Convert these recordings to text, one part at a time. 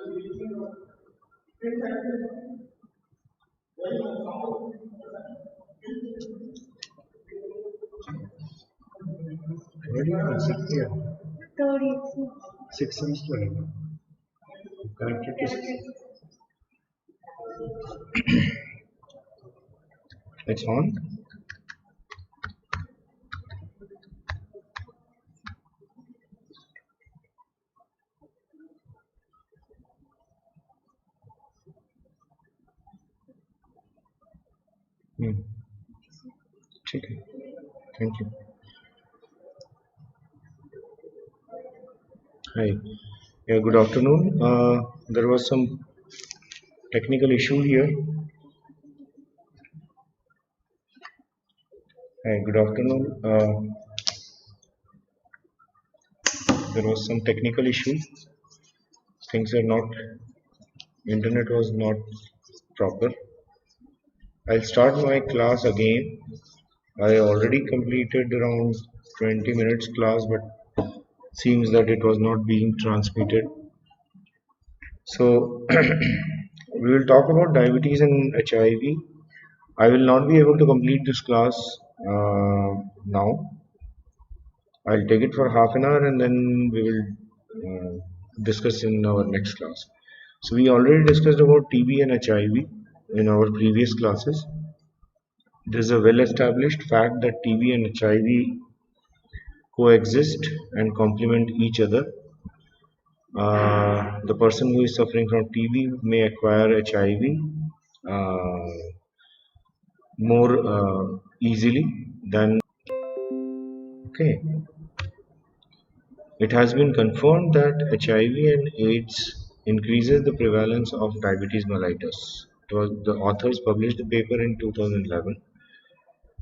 What do you have? Sixth year? Third year. Sixth semester. Connected to sixth. It's on. ठीक है. Thank you. Hi. Yeah, good afternoon. There was some technical issue here. Hi, good afternoon. There was some technical issue. Things are not, internet was not proper. I'll start my class again. I already completed around 20 minutes class, but seems that it was not being transmitted. So we will talk about diabetes and HIV. I will not be able to complete this class now. I'll take it for half an hour and then we will discuss in our next class. So we already discussed about TB and HIV in our previous classes. There is a well-established fact that TB and HIV coexist and complement each other. The person who is suffering from TB may acquire HIV more easily than. Okay. It has been confirmed that HIV and AIDS increases the prevalence of diabetes mellitus. The authors published the paper in 2011.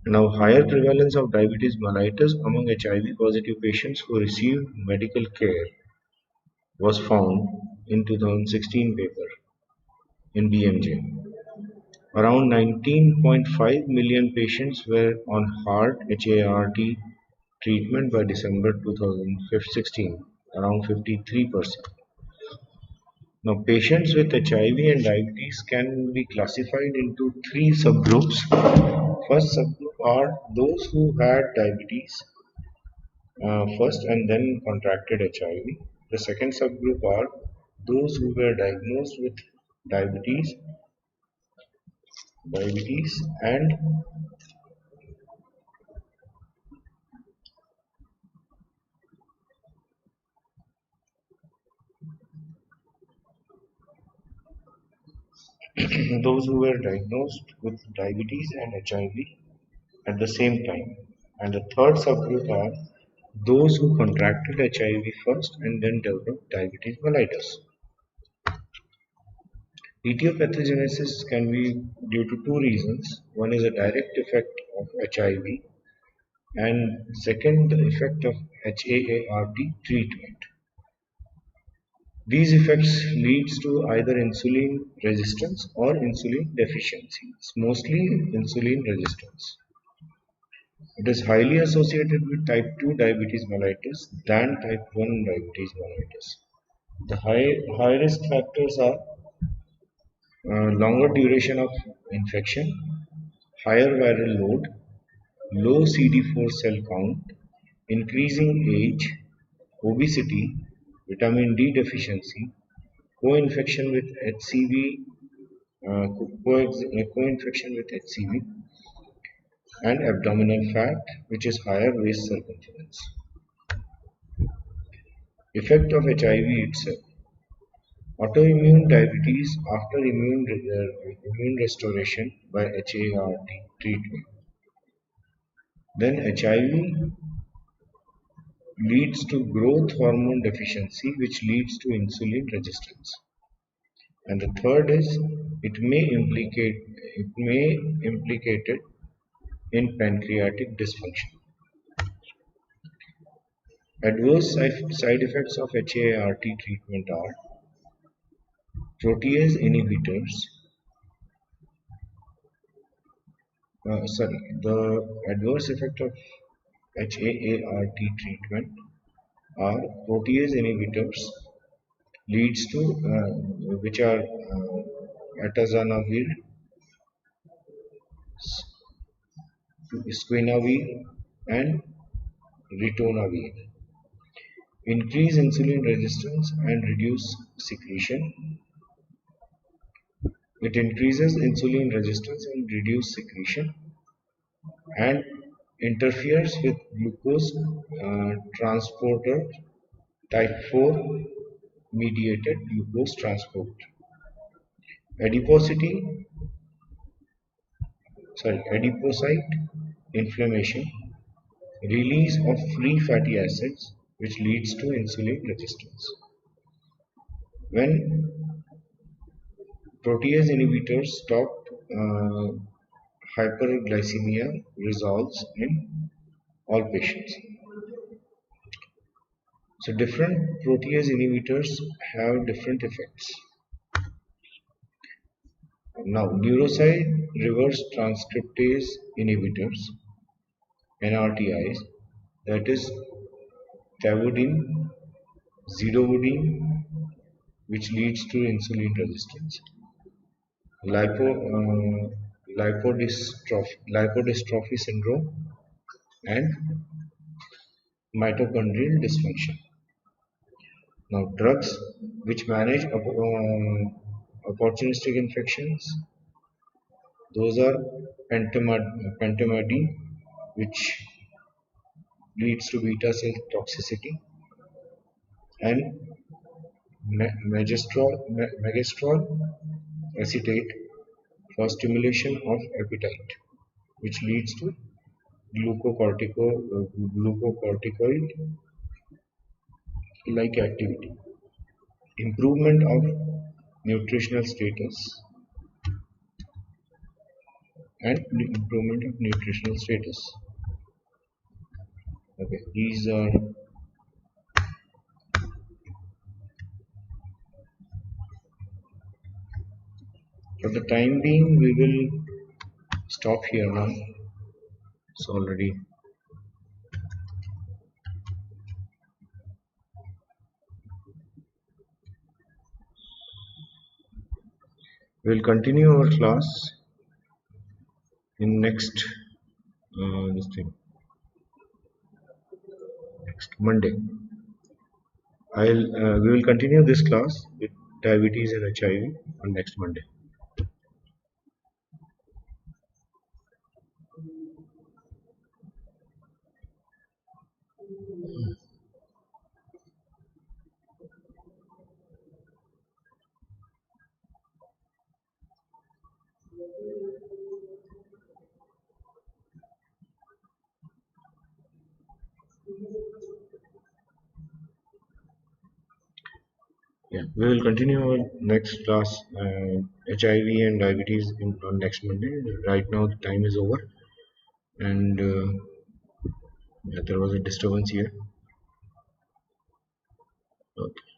Now, higher prevalence of diabetes mellitus among HIV positive patients who received medical care was found in 2016 paper in BMJ. Around 19.5 million patients were on HART treatment by December 2016, around 53%. Now, patients with HIV and diabetes can be classified into three subgroups. First subgroup are those who had diabetes first and then contracted HIV. The second subgroup are those who were diagnosed with diabetes and those who were diagnosed with diabetes and HIV at the same time. And the third subgroup are those who contracted HIV first and then developed diabetes mellitus. Etiopathogenesis can be due to two reasons. One is a direct effect of HIV and second the effect of HAART treatment. These effects leads to either insulin resistance or insulin deficiency. It's mostly insulin resistance. It is highly associated with type 2 diabetes mellitus than type 1 diabetes mellitus. The high risk factors are longer duration of infection, higher viral load, low CD4 cell count, increasing age, obesity, vitamin D deficiency, co-infection with HCV, and abdominal fat, which is higher waist circumference. Effect of HIV itself. Autoimmune diabetes after immune restoration by HART treatment. Then HIV leads to growth hormone deficiency, which leads to insulin resistance. And the third is it may implicate it in pancreatic dysfunction. Adverse side effects of HART treatment are protease inhibitors. The adverse effect of HAART treatment are protease inhibitors, leads to which are atazanavir, squinavir, and ritonavir. Increase insulin resistance and reduce secretion. It increases insulin resistance and reduce secretion and interferes with glucose transporter type 4 mediated glucose transport. Adiposity, adipocyte inflammation, release of free fatty acids which leads to insulin resistance. When protease inhibitors stop, uh, hyperglycemia resolves in all patients. So different protease inhibitors have different effects. Now, neuroside reverse transcriptase inhibitors, NRTIs, that is tavudine, zidovudine, which leads to insulin resistance, lipo, lipodystrophy syndrome, and mitochondrial dysfunction. Now, drugs which manage opportunistic infections, those are pentamidine, which leads to beta cell toxicity, and megestrol acetate for stimulation of appetite, which leads to glucocorticoid-like activity. Improvement of nutritional status and improvement of nutritional status. Okay, these are for the time being. We will stop here now. It's already. We'll continue our class in next this thing next Monday. We will continue this class with diabetes and HIV on next Monday. Yeah, we will continue our next class, HIV and diabetes on next Monday. Right now the time is over, and yeah, there was a disturbance here. Okay.